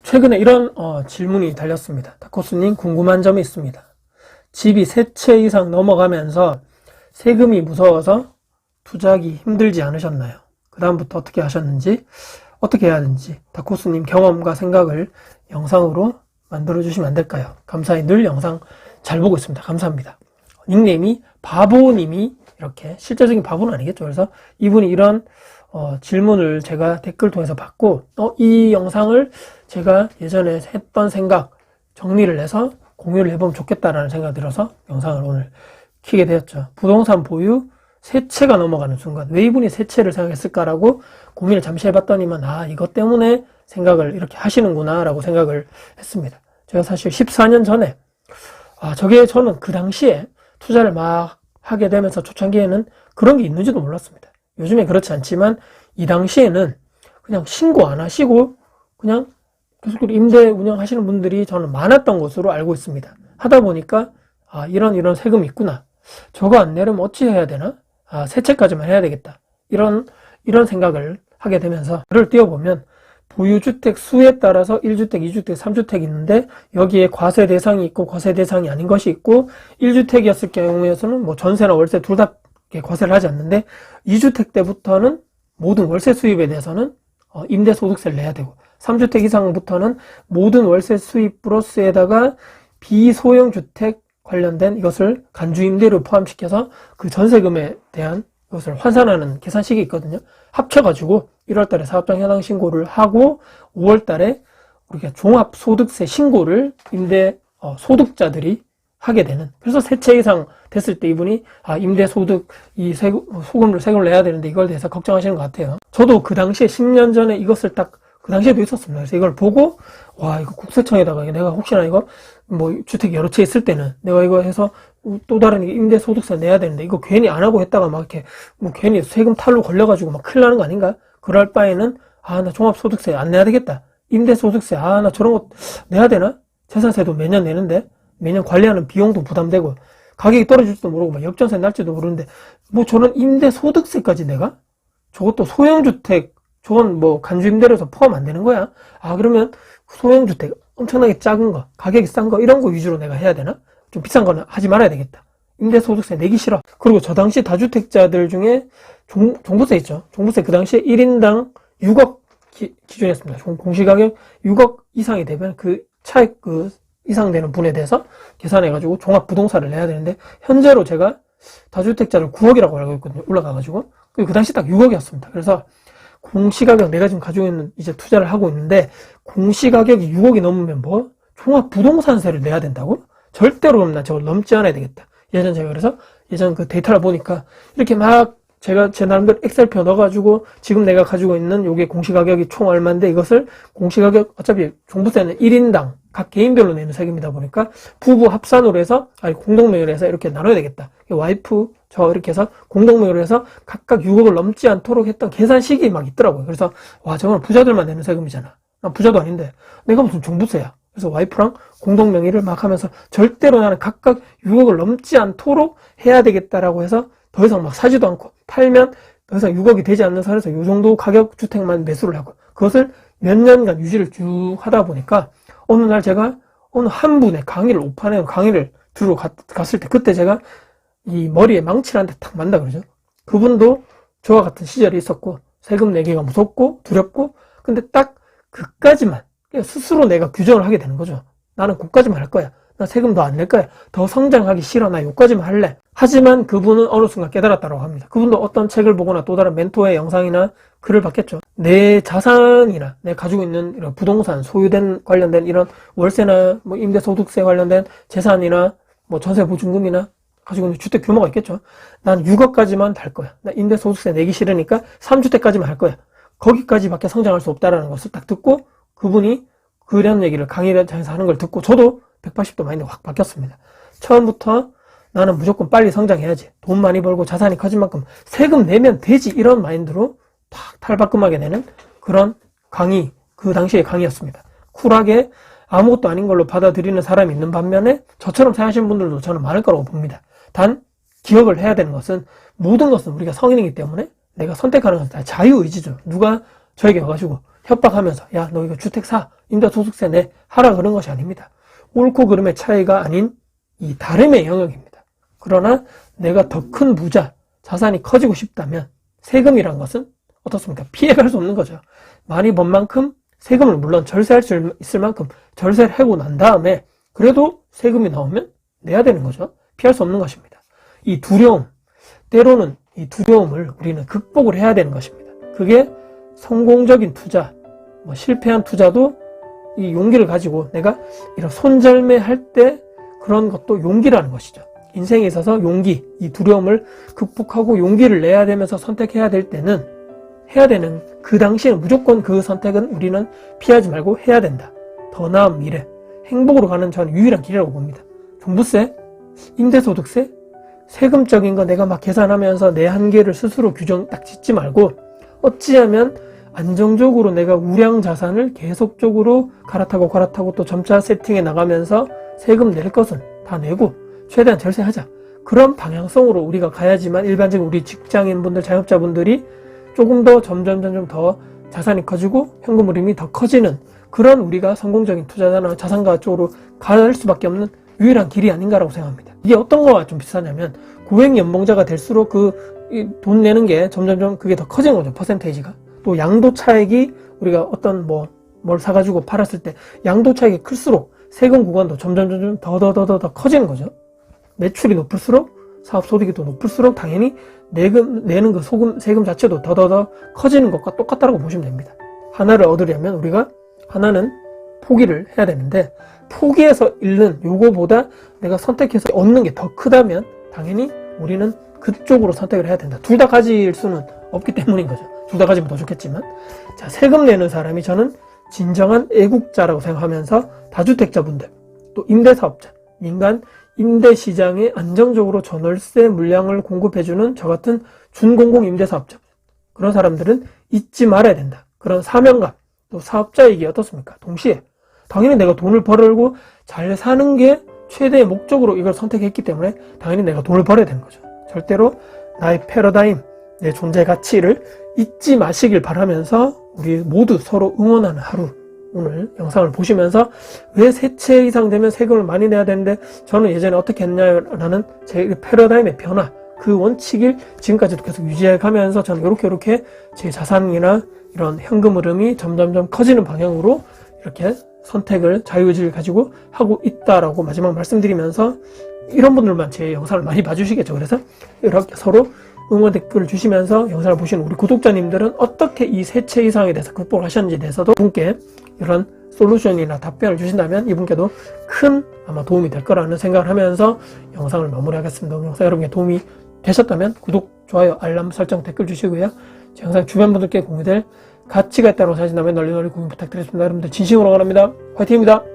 최근에 이런 질문이 달렸습니다. 다코스님, 궁금한 점이 있습니다. 집이 3채 이상 넘어가면서 세금이 무서워서 투자하기 힘들지 않으셨나요? 그 다음부터 어떻게 하셨는지, 어떻게 해야 하는지 다코스님 경험과 생각을 영상으로 만들어주시면 안 될까요? 감사히 늘 영상 잘 보고 있습니다. 감사합니다. 닉네임이 바보님이, 이렇게 실제적인 바보는 아니겠죠. 그래서 이분이 이런 질문을 제가 댓글 통해서 받고 이 영상을 제가 예전에 했던 생각 정리를 해서 공유를 해보면 좋겠다라는 생각이 들어서 영상을 오늘 키게 되었죠. 부동산 보유 3채가 넘어가는 순간 왜 이분이 3채를 생각했을까라고 고민을 잠시 해봤더니만 이것 때문에 생각을 이렇게 하시는구나 라고 생각을 했습니다. 제가 사실 14년 전에 저는 그 당시에 투자를 막 하게 되면서 초창기에는 그런 게 있는지도 몰랐습니다. 요즘에 그렇지 않지만 이 당시에는 그냥 신고 안 하시고 그냥 계속 임대 운영하시는 분들이 저는 많았던 것으로 알고 있습니다. 하다 보니까 이런 세금이 있구나. 저거 안 내려면 어찌 해야 되나? 3채까지만 해야 되겠다. 이런 생각을 하게 되면서 글을 띄워보면 보유주택 수에 따라서 1주택, 2주택, 3주택이 있는데 여기에 과세 대상이 있고 과세 대상이 아닌 것이 있고 1주택이었을 경우에서는 뭐 전세나 월세 둘 다 과세를 하지 않는데 2주택 때부터는 모든 월세 수입에 대해서는 임대소득세를 내야 되고 3주택 이상부터는 모든 월세 수입 플러스에다가 비소형주택 관련된 이것을 간주임대료 포함시켜서 그 전세금에 대한 이것을 환산하는 계산식이 있거든요. 합쳐가지고 1월달에 사업장 현황 신고를 하고 5월달에 우리가 종합소득세 신고를 임대 소득자들이 하게 되는. 그래서 3채 이상 됐을 때 이분이 임대소득 세금을 내야 되는데 이걸 대해서 걱정하시는 것 같아요. 저도 그 당시에 10년 전에 이것을 그 당시에도 있었습니다. 그래서 이걸 보고 이거 국세청에다가 내가 혹시나 이거 뭐 주택이 여러 채 있을 때는 내가 이거 해서 또 다른 임대소득세 내야 되는데 이거 괜히 안 하고 했다가 막 이렇게 뭐 괜히 세금 탈루 걸려가지고 막 큰일 나는 거 아닌가? 그럴 바에는 나 종합소득세 안 내야 되겠다. 임대소득세 나 저런 거 내야 되나? 재산세도 매년 내는데 매년 관리하는 비용도 부담되고 가격이 떨어질지도 모르고 막 역전세 날지도 모르는데 뭐 저는 임대소득세까지 내가? 저것도 소형주택 저건 뭐 간주임대료에서 포함 안 되는 거야? 그러면 소형주택 엄청나게 작은 거 가격이 싼 거 이런 거 위주로 내가 해야 되나? 좀 비싼 거는 하지 말아야 되겠다. 임대소득세 내기 싫어. 그리고 저 당시 다주택자들 중에 종부세 있죠. 종부세 그 당시에 1인당 6억 기준이었습니다. 공시가격 6억 이상이 되면 그 차액 이상 되는 분에 대해서 계산해가지고 종합부동산을 내야 되는데 현재로 제가 다주택자를 9억이라고 알고 있거든요. 올라가가지고 그 당시 딱 6억이었습니다. 그래서 공시가격 내가 지금 가지고 있는 이제 투자를 하고 있는데 공시가격이 6억이 넘으면 뭐 종합부동산세를 내야 된다고? 절대로 그럼 나 저걸 넘지 않아야 되겠다. 제가 그래서 예전 그 데이터를 보니까 이렇게 막 제가 제 나름대로 엑셀표 넣어가지고 지금 내가 가지고 있는 요게 공시가격이 총 얼마인데 이것을 공시가격 어차피 종부세는 1인당 각 개인별로 내는 세금이다 보니까 부부 합산으로 해서 공동명의로 해서 이렇게 나눠야 되겠다. 와이프 저 이렇게 해서 공동명의로 해서 각각 6억을 넘지 않도록 했던 계산식이 막 있더라고요. 그래서 저건 부자들만 내는 세금이잖아. 난 부자도 아닌데 내가 무슨 종부세야. 그래서 와이프랑 공동명의를 막 하면서 절대로 나는 각각 6억을 넘지 않도록 해야 되겠다라고 해서 더 이상 막 사지도 않고 팔면 더 이상 6억이 되지 않는 선에서 이 정도 가격 주택만 매수를 하고 그것을 몇 년간 유지를 쭉 하다 보니까 어느 날 제가 어느 한 분의 강의를 오판해 강의를 들으러 갔을 때 그때 제가 이 머리에 망치를 한 대 탁 만다 그러죠. 그분도 저와 같은 시절이 있었고 세금 내기가 무섭고 두렵고 근데 딱 그까지만 스스로 내가 규정을 하게 되는 거죠. 나는 그까지만 할 거야. 나 세금 더 안 낼 거야. 더 성장하기 싫어. 나 요까지만 할래. 하지만 그분은 어느 순간 깨달았다고 합니다. 그분도 어떤 책을 보거나 또 다른 멘토의 영상이나 글을 봤겠죠. 내 자산이나 내가 가지고 있는 이런 부동산, 소유된 관련된 이런 월세나 뭐 임대소득세 관련된 재산이나 뭐 전세보증금이나 가지고 있는 주택 규모가 있겠죠. 난 6억까지만 달 거야. 나 임대소득세 내기 싫으니까 3주택까지만 할 거야. 거기까지밖에 성장할 수 없다라는 것을 딱 듣고 그분이 그런 얘기를 강의장에서 하는 걸 듣고 저도 180도 마인드가 확 바뀌었습니다. 처음부터 나는 무조건 빨리 성장해야지. 돈 많이 벌고 자산이 커진 만큼 세금 내면 되지. 이런 마인드로 탁 탈바꿈하게 되는 그런 강의, 그 당시의 강의였습니다. 쿨하게 아무것도 아닌 걸로 받아들이는 사람이 있는 반면에 저처럼 생각하시는 분들도 저는 많을 거라고 봅니다. 단 기억을 해야 되는 것은 모든 것은 우리가 성인이기 때문에 내가 선택하는 것은 다 자유의지죠. 누가 저에게 와가지고 협박하면서 야, 너 이거 주택 사, 임대소득세 내, 하라 그런 것이 아닙니다. 옳고 그름의 차이가 아닌 이 다름의 영역입니다. 그러나 내가 더 큰 부자, 자산이 커지고 싶다면 세금이란 것은 어떻습니까? 피해갈 수 없는 거죠. 많이 번 만큼 세금을 물론 절세할 수 있을 만큼 절세를 하고 난 다음에 그래도 세금이 나오면 내야 되는 거죠. 피할 수 없는 것입니다. 이 두려움, 때로는 이 두려움을 우리는 극복을 해야 되는 것입니다. 그게 성공적인 투자, 실패한 투자도 이 용기를 가지고 내가 이런 손절매할 때 그런 것도 용기라는 것이죠. 인생에 있어서 용기, 이 두려움을 극복하고 용기를 내야 되면서 선택해야 될 때는 해야 되는 그 당시에는 무조건 그 선택은 우리는 피하지 말고 해야 된다. 더 나은 미래, 행복으로 가는 저는 유일한 길이라고 봅니다. 종부세, 임대소득세, 세금적인 거 내가 막 계산하면서 내 한계를 스스로 규정 딱 짓지 말고 어찌하면 안정적으로 내가 우량 자산을 계속적으로 갈아타고 또 점차 세팅해 나가면서 세금 낼 것은 다 내고 최대한 절세하자. 그런 방향성으로 우리가 가야지만 일반적인 우리 직장인분들, 자영업자분들이 조금 더 점점 더 자산이 커지고 현금 흐름이 더 커지는 그런 우리가 성공적인 투자자나 자산가 쪽으로 갈 수밖에 없는 유일한 길이 아닌가라고 생각합니다. 이게 어떤 거와 좀 비슷하냐면 고액 연봉자가 될수록 그 돈 내는 게 점점 그게 더 커지는 거죠. 퍼센테이지가. 또 양도 차익이 우리가 어떤 뭘 사가지고 팔았을 때 양도 차익이 클수록 세금 구간도 점점 더 커지는 거죠. 매출이 높을수록 사업 소득이 더 높을수록 당연히 내는 그 세금 자체도 더 커지는 것과 똑같다고 보시면 됩니다. 하나를 얻으려면 우리가 하나는 포기를 해야 되는데 포기해서 잃는 요거보다 내가 선택해서 얻는 게 더 크다면 당연히 우리는 그쪽으로 선택을 해야 된다. 둘 다 가질 수는 없기 때문인 거죠. 둘 다 가지면 더 좋겠지만 자, 세금 내는 사람이 저는 진정한 애국자라고 생각하면서 다주택자분들 또 임대사업자, 민간 임대시장에 안정적으로 전월세 물량을 공급해주는 저 같은 준공공 임대사업자 그런 사람들은 잊지 말아야 된다. 그런 사명감 또 사업자이기 어떻습니까? 동시에 당연히 내가 돈을 벌고 잘 사는 게 최대의 목적으로 이걸 선택했기 때문에 당연히 내가 돈을 벌어야 되는 거죠. 절대로 나의 패러다임, 내 존재의 가치를 잊지 마시길 바라면서 우리 모두 서로 응원하는 하루 오늘 영상을 보시면서 왜 세 채 이상 되면 세금을 많이 내야 되는데 저는 예전에 어떻게 했냐라는 제 패러다임의 변화 그 원칙을 지금까지도 계속 유지해 가면서 저는 이렇게 제 자산이나 이런 현금 흐름이 점점 커지는 방향으로 이렇게 선택을 자유의지를 가지고 하고 있다라고 마지막 말씀드리면서 이런 분들만 제 영상을 많이 봐주시겠죠. 그래서 이렇게 서로 응원 댓글을 주시면서 영상을 보시는 우리 구독자님들은 어떻게 이 세 채 이상에 대해서 극복을 하셨는지에 대해서도 분께 이런 솔루션이나 답변을 주신다면 이분께도 큰 아마 도움이 될 거라는 생각을 하면서 영상을 마무리하겠습니다. 영상 여러분께 도움이 되셨다면 구독, 좋아요, 알람 설정, 댓글 주시고요. 제 영상 주변 분들께 공유될 가치가 있다고 생각하신다면 널리 공유 부탁드리겠습니다. 여러분들 진심으로 응원합니다. 화이팅입니다.